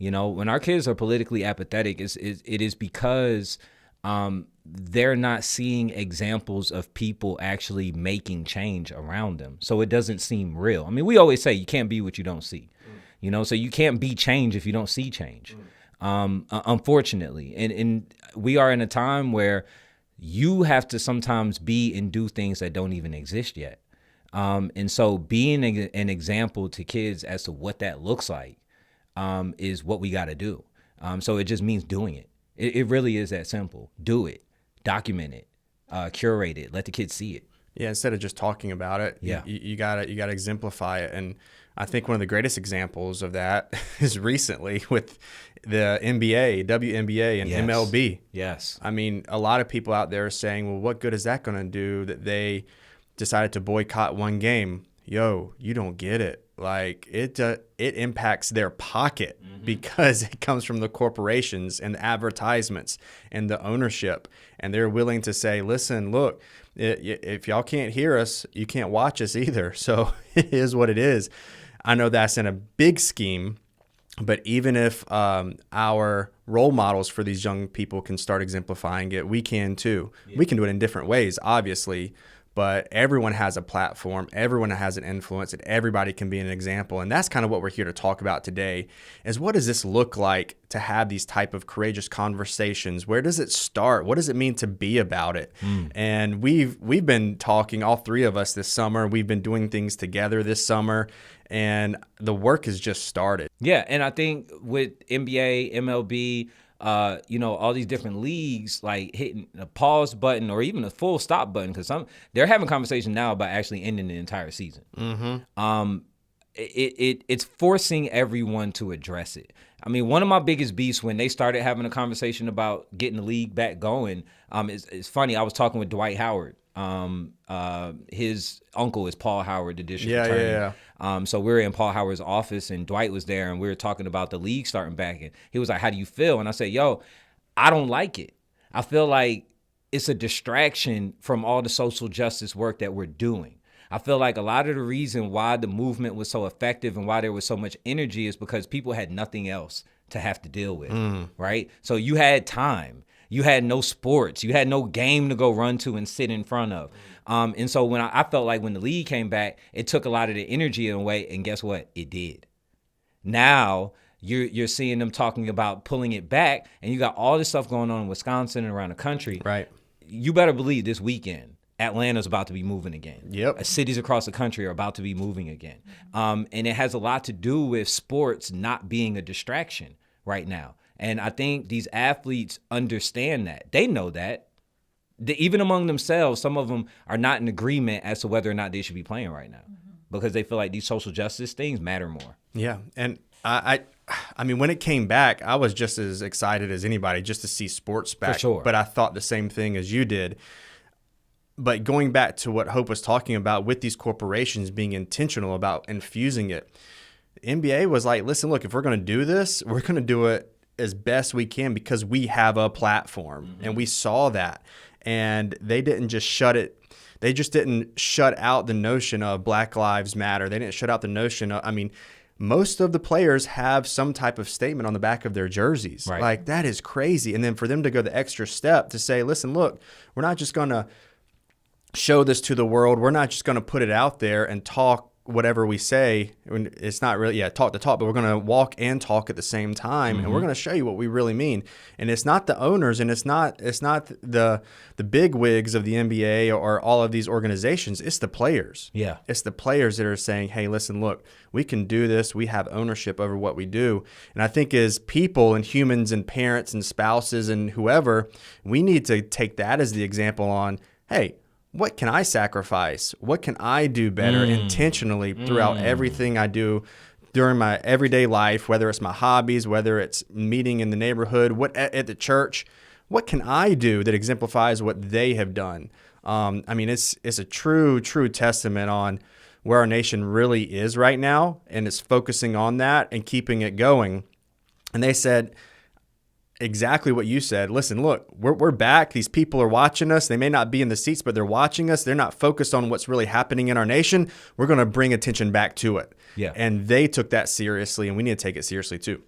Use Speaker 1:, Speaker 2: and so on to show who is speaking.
Speaker 1: You know, when our kids are politically apathetic, it is because they're not seeing examples of people actually making change around them. So it doesn't seem real. I mean, we always say you can't be what you don't see. You know, so you can't be change if you don't see change. Unfortunately, and we are in a time where you have to sometimes be and do things that don't even exist yet. And so being an example to kids as to what that looks like is what we got to do. So it just means doing it. It really is that simple. Do it, document it, curate it, let the kids see it.
Speaker 2: Yeah, instead of just talking about it, you gotta exemplify it. And I think one of the greatest examples of that is recently with the NBA, WNBA, and MLB.
Speaker 1: Yes.
Speaker 2: I mean, a lot of people out there are saying, well, what good is that going to do that they decided to boycott one game? Yo, you don't get it. Like, it impacts their pocket because it comes from the corporations and the advertisements and the ownership. And they're willing to say, listen, look, if y'all can't hear us, you can't watch us either. So it is what it is. I know that's in a big scheme, but even if our role models for these young people can start exemplifying it, we can too. Yeah. We can do it in different ways, obviously, but everyone has a platform, everyone has an influence, and everybody can be an example. And that's kind of what we're here to talk about today, is what does this look like to have these type of courageous conversations? Where does it start? What does it mean to be about it? And we've been talking, all three of us, this summer. We've been doing things together this summer, and the work has just started.
Speaker 1: Yeah, and I think with NBA, MLB, all these different leagues, like hitting a pause button or even a full stop button, because they're having conversation now about actually ending the entire season. It's forcing everyone to address it. I mean, one of my biggest beefs when they started having a conversation about getting the league back going, it's funny. I was talking with Dwight Howard. His uncle is Paul Howard, the district attorney. So we were in Paul Howard's office, and Dwight was there, and we were talking about the league starting back. And he was like, how do you feel? And I said, yo, I don't like it. I feel like it's a distraction from all the social justice work that we're doing. I feel like a lot of the reason why the movement was so effective and why there was so much energy is because people had nothing else to have to deal with, right? So you had time. You had no sports. You had no game to go run to and sit in front of. And so when I felt like when the league came back, it took a lot of the energy away. And guess what? It did. Now you're seeing them talking about pulling it back, and you got all this stuff going on in Wisconsin and around the country.
Speaker 2: Right.
Speaker 1: You better believe this weekend, Atlanta's about to be moving again.
Speaker 2: Yep.
Speaker 1: Cities across the country are about to be moving again. And it has a lot to do with sports not being a distraction right now. And I think these athletes understand that. They know that. Even among themselves, some of them are not in agreement as to whether or not they should be playing right now because they feel like these social justice things matter more.
Speaker 2: Yeah. And I mean, when it came back, I was just as excited as anybody just to see sports back.
Speaker 1: For sure.
Speaker 2: But I thought the same thing as you did. But going back to what Hope was talking about with these corporations being intentional about infusing it, the NBA was like, listen, look, if we're going to do this, we're going to do it as best we can because we have a platform. And we saw that. And they didn't just shut it. They just didn't shut out the notion of Black Lives Matter. They didn't shut out the notion of, I mean, most of the players have some type of statement on the back of their jerseys.
Speaker 1: Right.
Speaker 2: Like, that is crazy. And then for them to go the extra step to say, listen, look, we're not just going to show this to the world. We're not just going to put it out there and talk whatever we say. It's not really, talk the talk, but we're going to walk and talk at the same time. And we're going to show you what we really mean. And it's not the owners and it's not the big wigs of the NBA or all of these organizations. It's the players.
Speaker 1: Yeah.
Speaker 2: It's the players that are saying, hey, listen, look, we can do this. We have ownership over what we do. And I think as people and humans and parents and spouses and whoever, we need to take that as the example on, hey, what can I sacrifice? What can I do better intentionally throughout everything I do during my everyday life, whether it's my hobbies, whether it's meeting in the neighborhood, what at the church? What can I do that exemplifies what they have done? I mean, it's a true testament on where our nation really is right now, and it's focusing on that and keeping it going. And they said exactly what you said. Listen, look, we're back. These people are watching us. They may not be in the seats, but they're watching us. They're not focused on what's really happening in our nation. We're going to bring attention back to it.
Speaker 1: Yeah.
Speaker 2: And they took that seriously, and we need to take it seriously too.